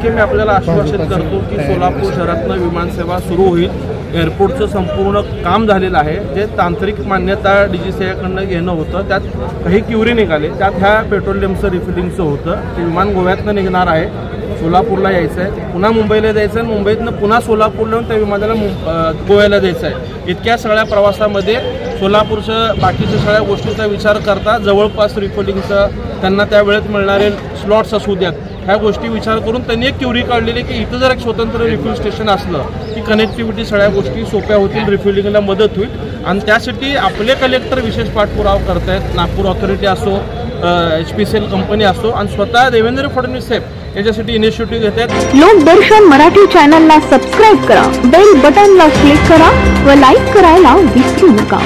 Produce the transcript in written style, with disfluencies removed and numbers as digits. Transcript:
टक्के मी आपल्याला आश्वासित करतो की सोलापूर शहरातनं विमानसेवा सुरू होईल। एअरपोर्टचं संपूर्ण काम झालेलं आहे। जे तांत्रिक मान्यता DGCAकडनं घेणं होतं त्यात काही क्युरी निघाले, त्यात ह्या पेट्रोलियमचं रिफिलिंगचं होतं। ते विमान गोव्यातनं निघणार आहे, सोलापूरला यायचं आहे, पुन्हा मुंबईला जायचं आहे, मुंबईतनं पुन्हा सोलापूरला येऊन त्या विमानाला गोव्याला द्यायचं आहे। इतक्या सगळ्या प्रवासामध्ये सोलापूरच्या बाकीच्या सगळ्या गोष्टीचा विचार करता जवळपास रिफिलिंगचं त्यांना त्या वेळेत मिळणारे स्लॉट्स असू द्यात, ह्या गोष्टी विचार करून त्यांनी एक क्युरी काढलेली की इथं जर एक स्वतंत्र रिफ्यूल स्टेशन असलं की कनेक्टिव्हिटी सगळ्या गोष्टी सोप्या होतील, रिफ्युलिंगला मदत होईल। आणि त्यासाठी आपले कलेक्टर विशेष पाठपुरावा करतायत, नागपूर ऑथॉरिटी असो, HPCL कंपनी असो, आणि स्वतः देवेंद्र फडणवीस साहेब याच्यासाठी इनिशिएटिव्ह घेत आहेत। लोकदर्शन मराठी चॅनलला सबस्क्राइब करा, बेल बटनला क्लिक करा व लाईक करायला विसरू नका।